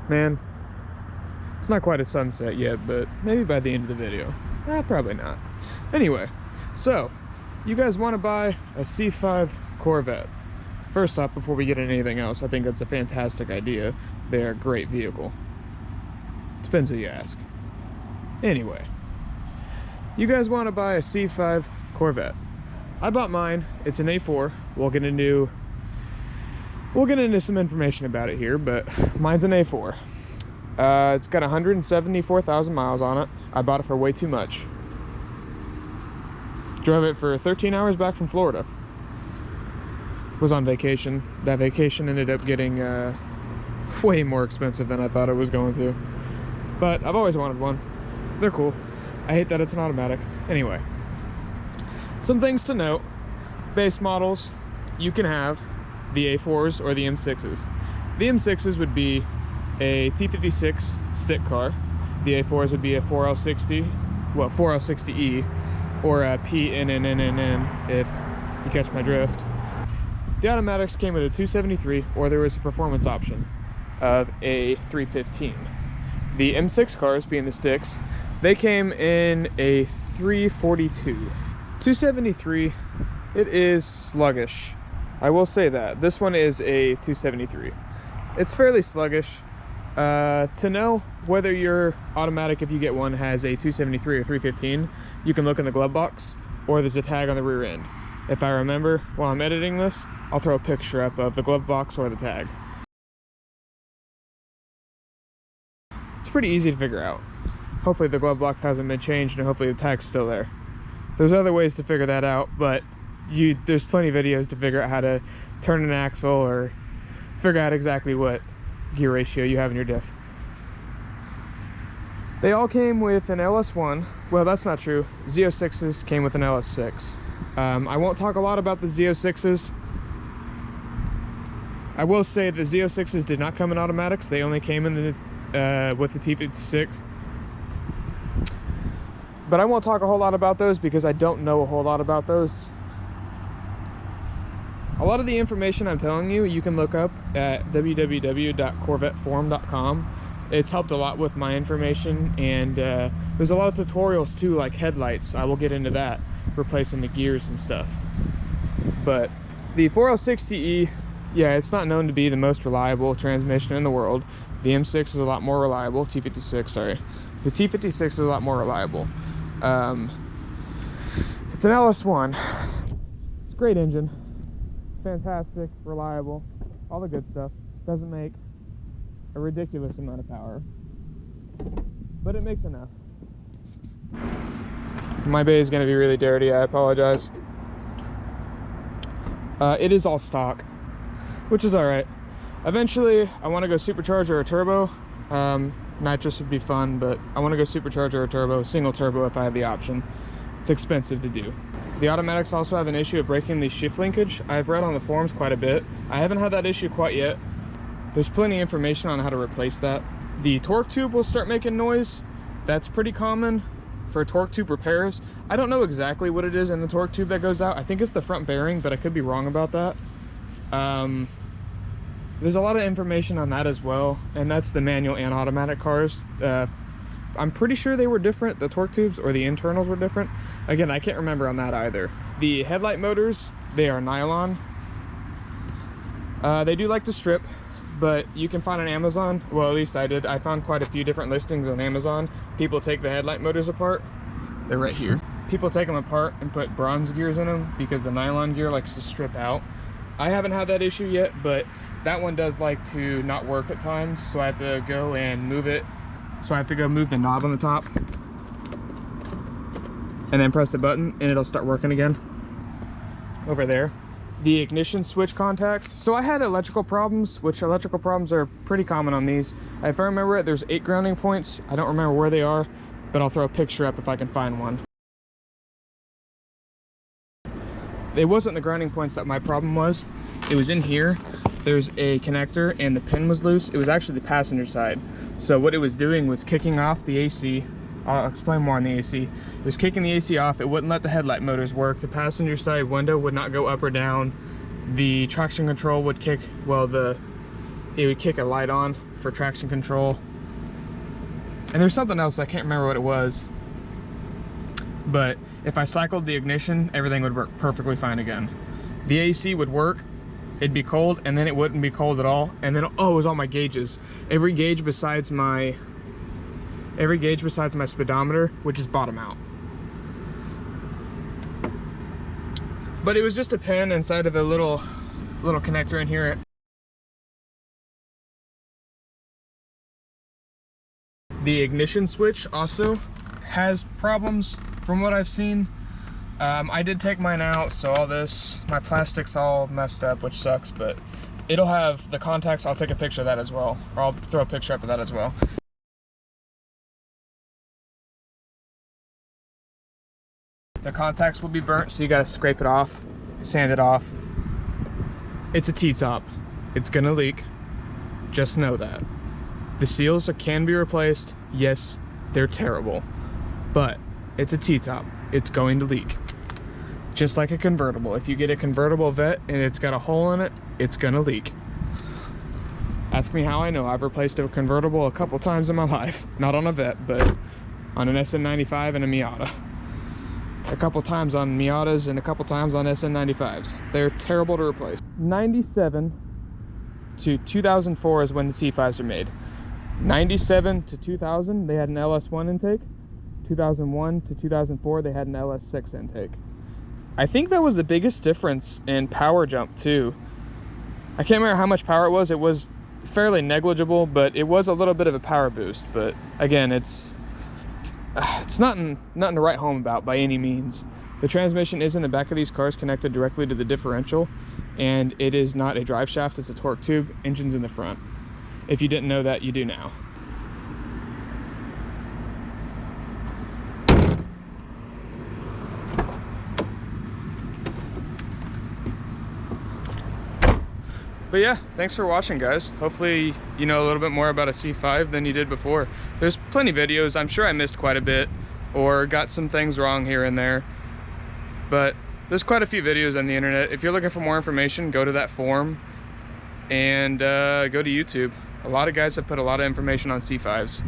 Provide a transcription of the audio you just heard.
man, it's not quite a sunset yet, but maybe by the end of the video. Probably not. Anyway, so you guys want to buy a C5 Corvette. First off, before we get into anything else, I think that's a fantastic idea. They're a great vehicle. Depends who you ask. Anyway, you guys want to buy a C5 Corvette. I bought mine. It's an A4. We'll get into some information about it here, but mine's an A4. It's got 174,000 miles on it. I bought it for way too much. Drove it for 13 hours back from Florida. Was on vacation. That vacation ended up getting way more expensive than I thought it was going to. But I've always wanted one. They're cool. I hate that it's an automatic. Anyway, some things to note. Base models, you can have the A4s or the M6s. The M6s would be a T56 stick car. The A4s would be a 4L60, well, 4L60E, or a PNNNNN, if you catch my drift. The automatics came with a 273, or there was a performance option of a 315. The M6 cars, being the sticks, they came in a 342. 273, it is sluggish. I will say that. This one is a 273. It's fairly sluggish. To know whether your automatic, if you get one, has a 273 or 315, you can look in the glove box, or there's a tag on the rear end. If I remember while I'm editing this, I'll throw a picture up of the glove box or the tag. It's pretty easy to figure out. Hopefully the glove box hasn't been changed and hopefully the tag's still there. There's other ways to figure that out, but there's plenty of videos to figure out how to turn an axle or figure out exactly what gear ratio you have in your diff. They all came with an LS1. Well, that's not true. Z06s came with an LS6. I won't talk a lot about the Z06s. I will say the Z06s did not come in automatics. They only came in with the T56. But I won't talk a whole lot about those because I don't know a whole lot about those. A lot of the information I'm telling you, you can look up at www.corvetteforum.com. It's helped a lot with my information, and there's a lot of tutorials too, like headlights. I will get into that, replacing the gears and stuff. But the 4L60E, yeah, it's not known to be the most reliable transmission in the world. The M6 is a lot more reliable. T56, sorry. The T56 is a lot more reliable. It's an LS1. It's a great engine. Fantastic, reliable, all the good stuff. Doesn't make a ridiculous amount of power, but it makes enough. My bay is going to be really dirty. I apologize. It is all stock, which is all right. Eventually, I want to go supercharger or turbo. Nitrous would be fun, but I want to go supercharger or turbo, single turbo if I have the option. It's expensive to do. The automatics also have an issue of breaking the shift linkage. I've read on the forums quite a bit. I haven't had that issue quite yet. There's plenty of information on how to replace that. The torque tube will start making noise. That's pretty common for torque tube repairs. I don't know exactly what it is in the torque tube that goes out. I think it's the front bearing, but I could be wrong about that. There's a lot of information on that as well, and that's the manual and automatic cars. I'm pretty sure they were different, the torque tubes or the internals were different. Again, I can't remember on that either. The headlight motors, they are nylon. They do like to strip, but you can find on Amazon, well at least I did, I found quite a few different listings on Amazon. People take the headlight motors apart. They're right here. People take them apart and put bronze gears in them because the nylon gear likes to strip out. I haven't had that issue yet, but that one does like to not work at times, so I have to go and move it. So I have to go move the knob on the top and then press the button and it'll start working again over there. The ignition switch contacts. So I had electrical problems, which electrical problems are pretty common on these. If I remember it, there's 8 grounding points. I don't remember where they are, but I'll throw a picture up if I can find one. It wasn't the grounding points that my problem was. It was in here. There's a connector and the pin was loose. It was actually the passenger side. So what it was doing was kicking off the AC. I'll explain more on the AC. It was kicking the AC off. It wouldn't let the headlight motors work. The passenger side window would not go up or down. The traction control would kick, well, it would kick a light on for traction control. And there's something else, I can't remember what it was. But if I cycled the ignition, everything would work perfectly fine again. The AC would work, it'd be cold, and then it wouldn't be cold at all. And then, oh, it was all my gauges. Every gauge besides my speedometer would just bottom out. But it was just a pin inside of a little connector in here. The ignition switch also has problems from what I've seen. I did take mine out, so all this, my plastic's all messed up, which sucks, but it'll have the contacts. I'll take a picture of that as well, or I'll throw a picture up of that as well. The contacts will be burnt, so you gotta scrape it off, sand it off. It's a T-top. It's gonna leak. Just know that. The seals can be replaced. Yes, they're terrible, but it's a T-top. It's going to leak. Just like a convertible. If you get a convertible Vette and it's got a hole in it, it's gonna leak. Ask me how I know. I've replaced a convertible a couple times in my life. Not on a Vette, but on an SN95 and a Miata. A couple times on Miatas and a couple times on SN95s. They're terrible to replace. 97 to 2004 is when the C5s are made. 97 to 2000, they had an LS1 intake. 2001 to 2004, they had an LS6 intake. I think that was the biggest difference in power jump too. I can't remember how much power it was. It was fairly negligible, but it was a little bit of a power boost. But again, it's nothing to write home about by any means. The transmission is in the back of these cars, connected directly to the differential, and it is not a drive shaft, it's a torque tube. Engine's in the front. If you didn't know that, you do now. But yeah, thanks for watching, guys. Hopefully you know a little bit more about a C5 than you did before. There's plenty of videos. I'm sure I missed quite a bit or got some things wrong here and there, but there's quite a few videos on the internet. If you're looking for more information, go to that forum and go to YouTube. A lot of guys have put a lot of information on C5s.